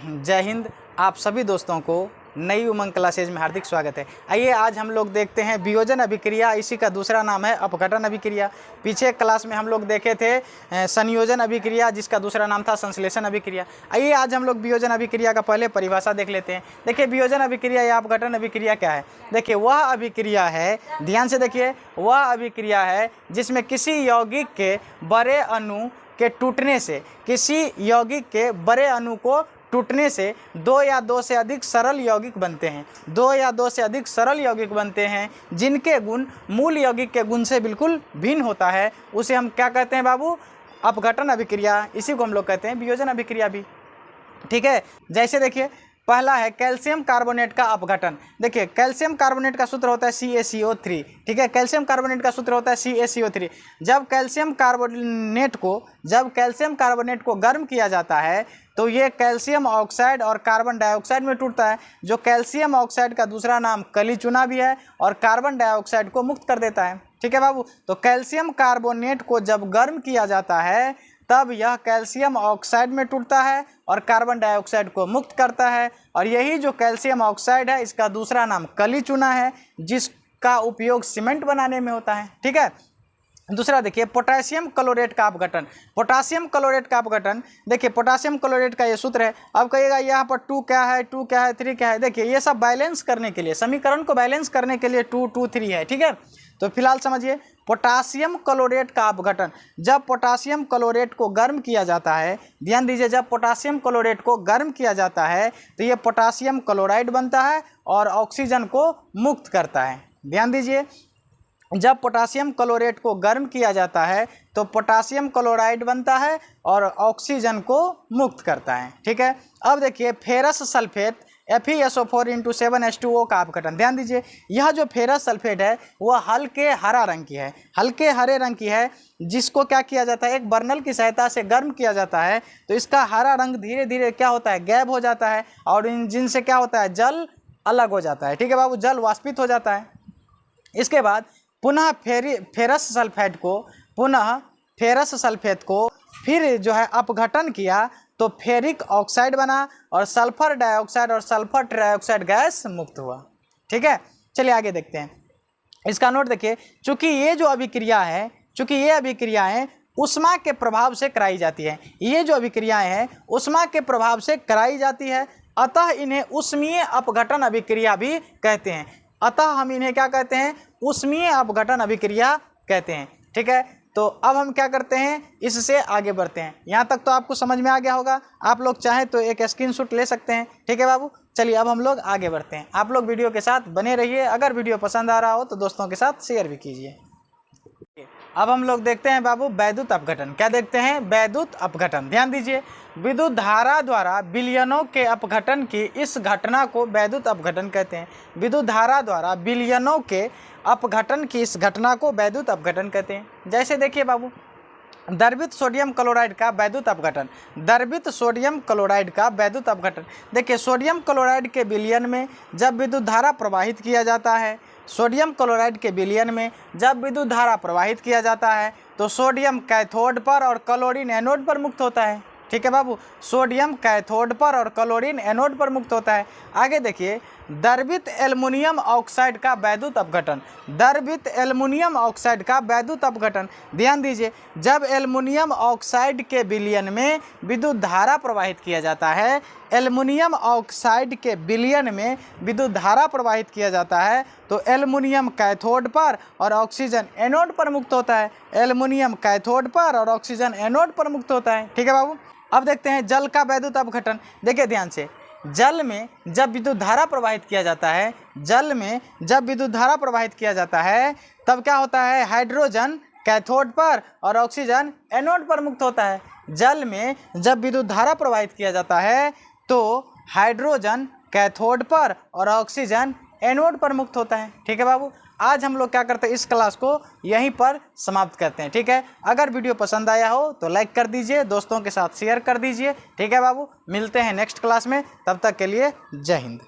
जय हिंद। आप सभी दोस्तों को नई उमंग क्लासेज में हार्दिक स्वागत है। आइए आज हम लोग देखते हैं वियोजन अभिक्रिया, इसी का दूसरा नाम है अपघटन अभिक्रिया। पीछे क्लास में हम लोग देखे थे संयोजन अभिक्रिया, जिसका दूसरा नाम था संश्लेषण अभिक्रिया। आइए आज हम लोग वियोजन अभिक्रिया का पहले परिभाषा देख लेते हैं। देखिए वियोजन अभिक्रिया या अपघटन अभिक्रिया क्या है। देखिए वह अभिक्रिया है, ध्यान से देखिए, वह अभिक्रिया है जिसमें किसी यौगिक के बड़े अणु के टूटने से, किसी यौगिक के बड़े अणु को टूटने से दो या दो से अधिक सरल यौगिक बनते हैं। दो या दो से अधिक सरल यौगिक बनते हैं जिनके गुण मूल यौगिक के गुण से बिल्कुल भिन्न होता है। उसे हम क्या कहते हैं बाबू? अपघटन अभिक्रिया। इसी को हम लोग कहते हैं वियोजन अभिक्रिया भी। ठीक है, जैसे देखिए पहला है कैल्शियम कार्बोनेट का अपघटन। देखिए कैल्शियम कार्बोनेट का सूत्र होता है CaCO3। ठीक है, कैल्शियम कार्बोनेट का सूत्र होता है CaCO3। जब कैल्शियम कार्बोनेट को गर्म किया जाता है तो ये कैल्शियम ऑक्साइड और कार्बन डाइऑक्साइड में टूटता है। जो कैल्शियम ऑक्साइड का दूसरा नाम कली चूना भी है और कार्बन डाइऑक्साइड को मुक्त कर देता है। ठीक है बाबू, तो कैल्शियम कार्बोनेट को जब गर्म किया जाता है तब यह कैल्शियम ऑक्साइड में टूटता है और कार्बन डाइऑक्साइड को मुक्त करता है। और यही जो कैल्शियम ऑक्साइड है इसका दूसरा नाम कली चूना है, जिसका उपयोग सीमेंट बनाने में होता है। ठीक है, दूसरा देखिए पोटेशियम क्लोरेट का अपघटन। पोटेशियम क्लोरेट का अपघटन, देखिए पोटेशियम क्लोरेट का ये सूत्र है। अब कहिएगा यहाँ पर 2 क्या है, 2 क्या है, 3 क्या है। देखिए ये सब बैलेंस करने के लिए, समीकरण को बैलेंस करने के लिए 2, 2, 3 है। ठीक है, तो फिलहाल समझिए पोटेशियम क्लोरेट का अपघटन। जब पोटेशियम क्लोरेट को गर्म किया जाता है, ध्यान दीजिए, जब पोटेशियम क्लोरेट को गर्म किया जाता है तो ये पोटेशियम क्लोराइड बनता है और ऑक्सीजन को मुक्त करता है। ध्यान दीजिए, जब पोटेशियम क्लोरेट को गर्म किया जाता है तो पोटेशियम क्लोराइड बनता है और ऑक्सीजन को मुक्त करता है। ठीक है, अब देखिए फेरस सल्फेट FeSO4 × 7H2O का अपघटन। ध्यान दीजिए, यह जो फेरस सल्फेट है वह हल्के हरा रंग की है, हल्के हरे रंग की है, जिसको क्या किया जाता है, एक बर्नल की सहायता से गर्म किया जाता है तो इसका हरा रंग धीरे धीरे क्या होता है, गायब हो जाता है और जिनसे क्या होता है, जल अलग हो जाता है। ठीक है बाबू, जल वाष्पित हो जाता है। इसके बाद पुनः फेरस सल्फेट को फिर जो है अपघटन किया तो फेरिक ऑक्साइड बना और सल्फर डाइऑक्साइड और सल्फर ट्राइऑक्साइड गैस मुक्त हुआ। ठीक है, चलिए आगे देखते हैं। इसका नोट देखिए, चूंकि ये अभिक्रियाएं ऊष्मा के प्रभाव से कराई जाती है, ये जो अभिक्रियाएं हैं ऊष्मा के प्रभाव से कराई जाती है, अतः इन्हें ऊष्मीय अपघटन अभिक्रिया भी कहते हैं। अतः हम इन्हें क्या कहते हैं, ऊष्मीय अपघटन अभिक्रिया कहते हैं। ठीक है, तो अब हम क्या करते हैं, इससे आगे बढ़ते हैं। यहाँ तक तो आपको समझ में आ गया होगा। आप लोग चाहें तो एक स्क्रीनशॉट ले सकते हैं। ठीक है बाबू, चलिए अब हम लोग आगे बढ़ते हैं। आप लोग वीडियो के साथ बने रहिए। अगर वीडियो पसंद आ रहा हो तो दोस्तों के साथ शेयर भी कीजिए। अब हम लोग देखते हैं बाबू वैद्युत अपघटन। क्या देखते हैं? वैद्युत अपघटन। ध्यान दीजिए, विद्युत धारा द्वारा विलयनों के अपघटन की इस घटना को वैद्युत अपघटन कहते हैं। विद्युत धारा द्वारा विलयनों के अपघटन की इस घटना को वैद्युत अपघटन कहते हैं। जैसे देखिए बाबू, द्रवित सोडियम क्लोराइड का वैद्युत अपघटन। द्रवित सोडियम क्लोराइड का वैद्युत अपघटन। देखिए सोडियम क्लोराइड के विलयन में जब विद्युत धारा प्रवाहित किया जाता है, सोडियम क्लोराइड के विलयन में जब विद्युत धारा प्रवाहित किया जाता है तो सोडियम कैथोड पर और क्लोरीन एनोड पर मुक्त होता है। ठीक है बाबू, सोडियम कैथोड पर और क्लोरीन एनोड पर मुक्त होता है। आगे देखिए, द्रवित एल्युमिनियम ऑक्साइड का वैद्युत अपघटन। द्रवित एल्युमिनियम ऑक्साइड का वैद्युत अपघटन। ध्यान दीजिए, जब एल्युमिनियम ऑक्साइड के विलयन में विद्युत धारा प्रवाहित किया जाता है, एल्युमिनियम ऑक्साइड के विलयन में विद्युत धारा प्रवाहित किया जाता है तो एल्युमिनियम कैथोड पर और ऑक्सीजन एनोड पर मुक्त होता है। एल्युमिनियम कैथोड पर और ऑक्सीजन एनोड पर मुक्त होता है। ठीक है बाबू, अब देखते हैं जल का वैद्युत अपघटन। देखिए ध्यान से, जल में जब विद्युत धारा प्रवाहित किया जाता है, जल में जब विद्युत धारा प्रवाहित किया जाता है तब क्या होता है, हाइड्रोजन कैथोड पर और ऑक्सीजन एनोड पर मुक्त होता है। जल में जब विद्युत धारा प्रवाहित किया जाता है तो हाइड्रोजन कैथोड पर और ऑक्सीजन एनोड पर मुक्त होता है। ठीक है बाबू, आज हम लोग क्या करते हैं, इस क्लास को यहीं पर समाप्त करते हैं। ठीक है, अगर वीडियो पसंद आया हो तो लाइक कर दीजिए, दोस्तों के साथ शेयर कर दीजिए। ठीक है बाबू, मिलते हैं नेक्स्ट क्लास में, तब तक के लिए जय हिंद।